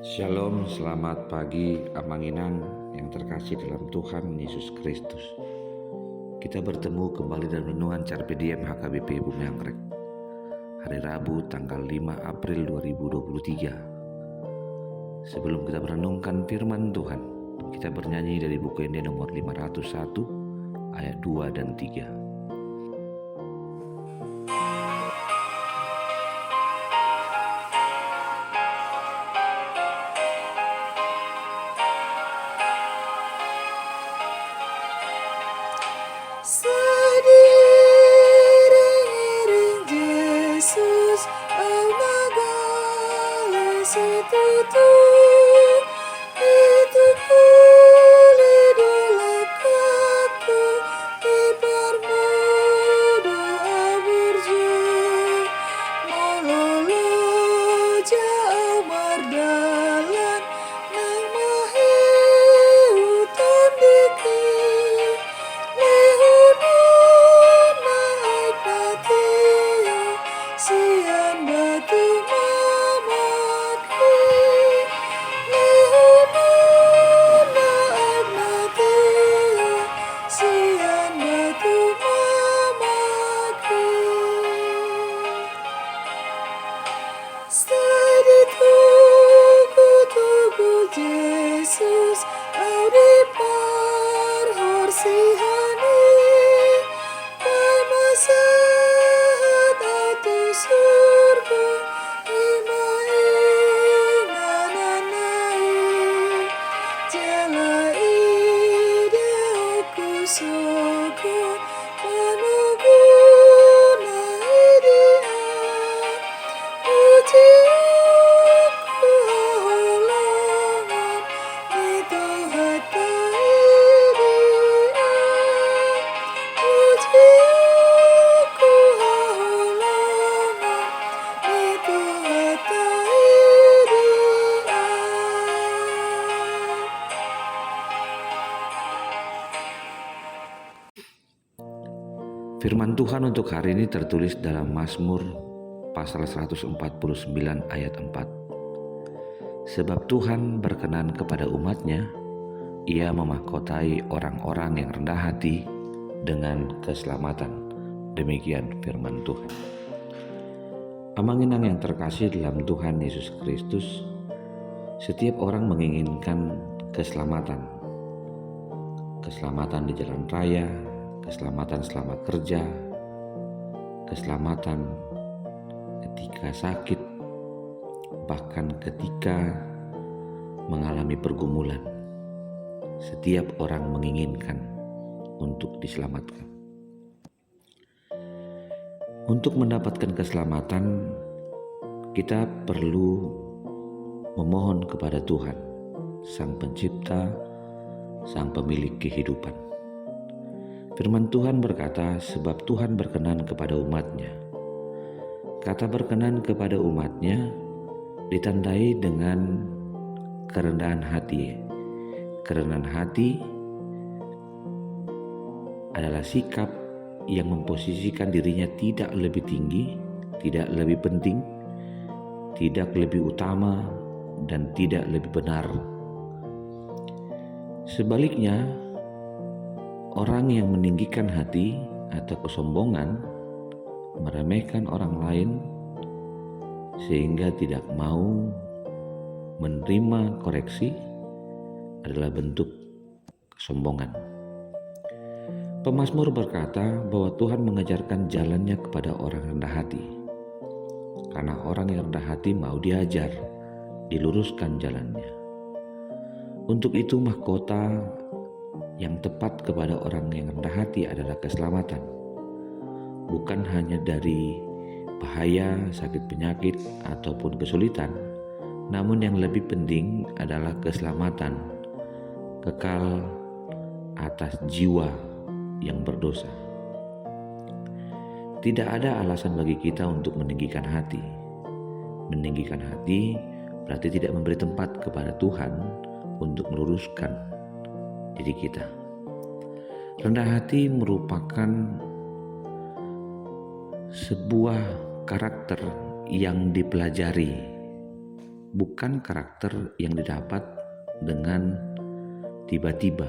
Shalom, selamat pagi Amanginan yang terkasih dalam Tuhan Yesus Kristus. Kita bertemu kembali dalam renungan Carpe Diem HKBP Bumi Anggrek. Hari Rabu tanggal 5 April 2023. Sebelum kita merenungkan firman Tuhan, kita bernyanyi dari buku Ende nomor 501 ayat 2 dan 3. Sediring Yesus au nagale situtu itu pulih dolakaku iparmudu aburju mololo jauh mardalan nang mahiu tondiki sian batu mamaki lehununa mati sian batu mamaki steady tugu Jesus au dipar horsihani pai masahat atau surga imainananai jala ideoku soko manuguna idia ujiku halangan itu hatta idia ujiku halangan itu hatta idia. Firman Tuhan untuk hari ini tertulis dalam Mazmur pasal 149 ayat 4. Sebab Tuhan berkenan kepada umat-Nya, Ia memahkotai orang-orang yang rendah hati dengan keselamatan. Demikian firman Tuhan. Amanginan yang terkasih dalam Tuhan Yesus Kristus, setiap orang menginginkan keselamatan. Keselamatan di jalan raya, keselamatan selama kerja, keselamatan ketika sakit, bahkan ketika mengalami pergumulan. Setiap orang menginginkan untuk diselamatkan. Untuk mendapatkan keselamatan, kita perlu memohon kepada Tuhan, Sang Pencipta, Sang Pemilik kehidupan. Firman Tuhan berkata, sebab Tuhan berkenan kepada umat-Nya. Kata berkenan kepada umat-Nya ditandai dengan kerendahan hati. Kerendahan hati adalah sikap yang memposisikan dirinya tidak lebih tinggi, tidak lebih penting, tidak lebih utama, dan tidak lebih benar. Sebaliknya, orang yang meninggikan hati atau kesombongan, meremehkan orang lain sehingga tidak mau menerima koreksi adalah bentuk kesombongan. Pemazmur berkata bahwa Tuhan mengajarkan jalannya kepada orang rendah hati. Karena orang yang rendah hati mau diajar, diluruskan jalannya. Untuk itu mahkota yang tepat kepada orang yang rendah hati adalah keselamatan. Bukan hanya dari bahaya, sakit penyakit, ataupun kesulitan, namun yang lebih penting adalah keselamatan kekal atas jiwa yang berdosa. Tidak ada alasan bagi kita untuk meninggikan hati. Meninggikan hati berarti tidak memberi tempat kepada Tuhan untuk meluruskan diri kita. Rendah hati merupakan sebuah karakter yang dipelajari bukan karakter yang didapat dengan tiba-tiba.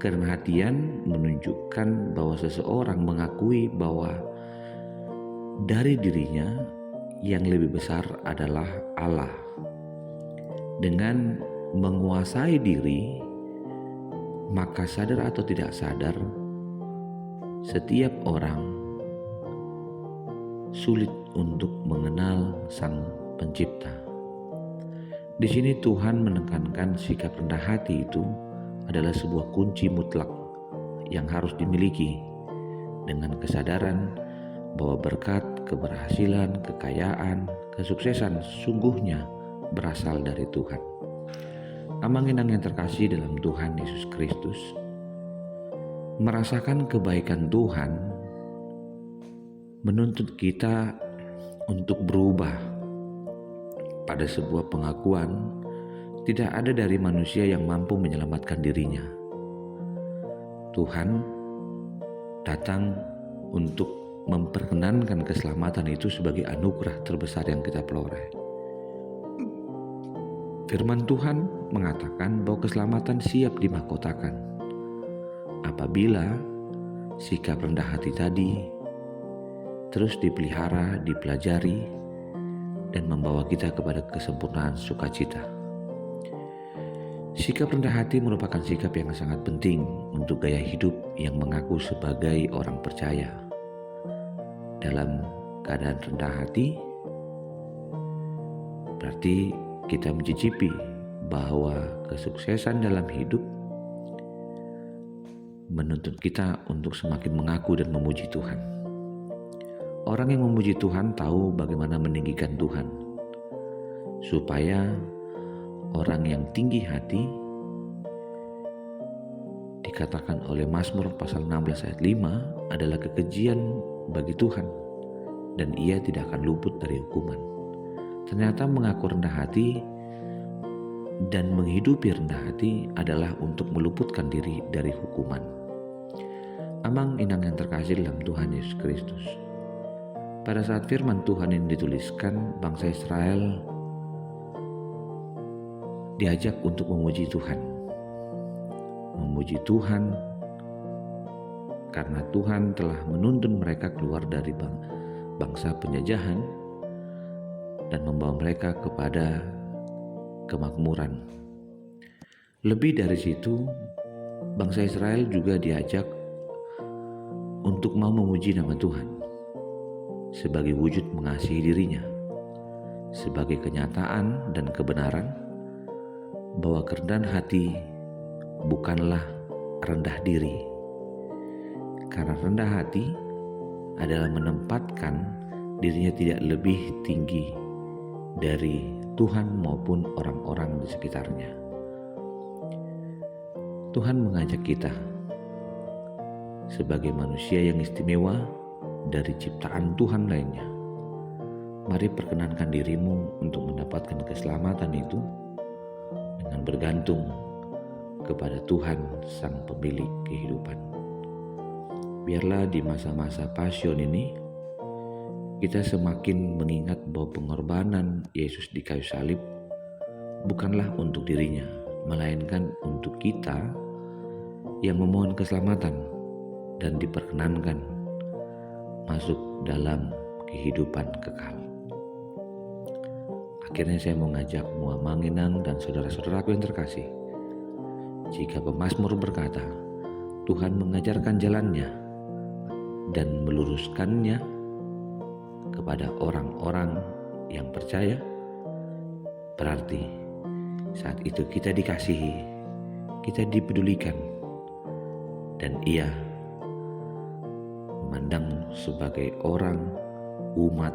Kerendahan hati menunjukkan bahwa seseorang mengakui bahwa dari dirinya yang lebih besar adalah Allah. Dengan menguasai diri, maka sadar atau tidak sadar, setiap orang sulit untuk mengenal Sang Pencipta. Di sini Tuhan menekankan sikap rendah hati itu adalah sebuah kunci mutlak yang harus dimiliki dengan kesadaran bahwa berkat, keberhasilan, kekayaan, kesuksesan sungguhnya berasal dari Tuhan. Amang-inang yang terkasih dalam Tuhan Yesus Kristus, merasakan kebaikan Tuhan menuntut kita untuk berubah pada sebuah pengakuan tidak ada dari manusia yang mampu menyelamatkan dirinya. Tuhan datang untuk memperkenankan keselamatan itu sebagai anugerah terbesar yang kita peroleh. Firman Tuhan mengatakan bahwa keselamatan siap dimahkotakan apabila sikap rendah hati tadi terus dipelihara, dipelajari, dan membawa kita kepada kesempurnaan sukacita. Sikap rendah hati merupakan sikap yang sangat penting untuk gaya hidup yang mengaku sebagai orang percaya. Dalam keadaan rendah hati, berarti kita mencicipi bahwa kesuksesan dalam hidup menuntut kita untuk semakin mengaku dan memuji Tuhan. Orang yang memuji Tuhan tahu bagaimana meninggikan Tuhan, supaya orang yang tinggi hati dikatakan oleh Mazmur pasal 16 ayat 5 adalah kekejian bagi Tuhan dan ia tidak akan luput dari hukuman. Ternyata mengaku rendah hati dan menghidupi rendah hati adalah untuk meluputkan diri dari hukuman. Amang-inang yang terkasih dalam Tuhan Yesus Kristus, pada saat firman Tuhan ini dituliskan, bangsa Israel diajak untuk memuji Tuhan. Memuji Tuhan karena Tuhan telah menuntun mereka keluar dari bangsa penjajahan dan membawa mereka kepada kemakmuran. Lebih dari situ, bangsa Israel juga diajak untuk mau memuji nama Tuhan sebagai wujud mengasihi dirinya, sebagai kenyataan dan kebenaran bahwa kerendahan hati bukanlah rendah diri. Karena rendah hati adalah menempatkan dirinya tidak lebih tinggi dari Tuhan maupun orang-orang di sekitarnya. Tuhan mengajak kita sebagai manusia yang istimewa dari ciptaan Tuhan lainnya. Mari perkenankan dirimu untuk mendapatkan keselamatan itu dengan bergantung kepada Tuhan Sang Pemilik kehidupan. Biarlah di masa-masa pasion ini kita semakin mengingat bahwa pengorbanan Yesus di kayu salib bukanlah untuk dirinya, melainkan untuk kita yang memohon keselamatan dan diperkenankan masuk dalam kehidupan kekal. Akhirnya saya mau ngajak Amang-inang dan saudara-saudaraku yang terkasih, jika pemazmur berkata, Tuhan mengajarkan jalannya dan meluruskannya kepada orang-orang yang percaya, berarti saat itu kita dikasihi, kita dipedulikan, dan Ia memandang sebagai orang, umat,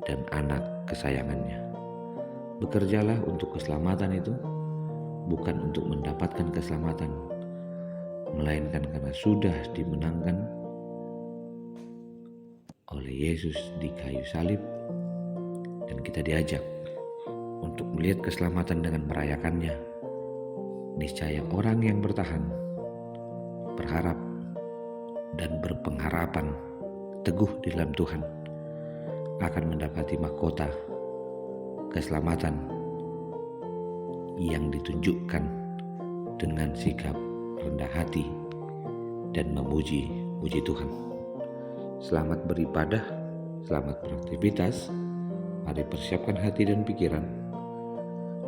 dan anak kesayangannya. Bekerjalah untuk keselamatan itu, bukan untuk mendapatkan keselamatan, melainkan karena sudah dimenangkan oleh Yesus di kayu salib, dan kita diajak untuk melihat keselamatan dengan merayakannya. Niscaya orang yang bertahan, berharap, dan berpengharapan teguh di dalam Tuhan akan mendapati mahkota keselamatan yang ditunjukkan dengan sikap rendah hati dan memuji Tuhan. Selamat beribadah, selamat beraktivitas. Mari persiapkan hati dan pikiran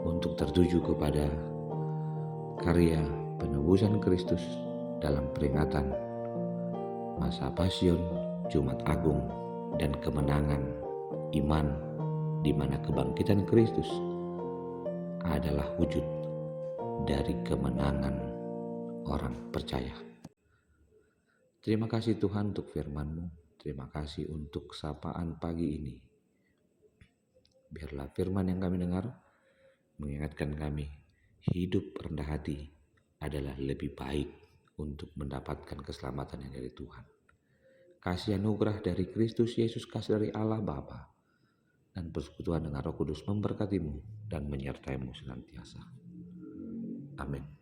untuk tertuju kepada karya penebusan Kristus dalam peringatan masa Pasion, Jumat Agung, dan kemenangan iman, di mana kebangkitan Kristus adalah wujud dari kemenangan orang percaya. Terima kasih Tuhan untuk firman-Mu. Terima kasih untuk sapaan pagi ini. Biarlah firman yang kami dengar mengingatkan kami, hidup rendah hati adalah lebih baik untuk mendapatkan keselamatan yang dari Tuhan. Kasih anugerah dari Kristus Yesus, kasih dari Allah Bapa, dan persekutuan dengan Roh Kudus memberkatimu dan menyertai-Mu senantiasa. Amin.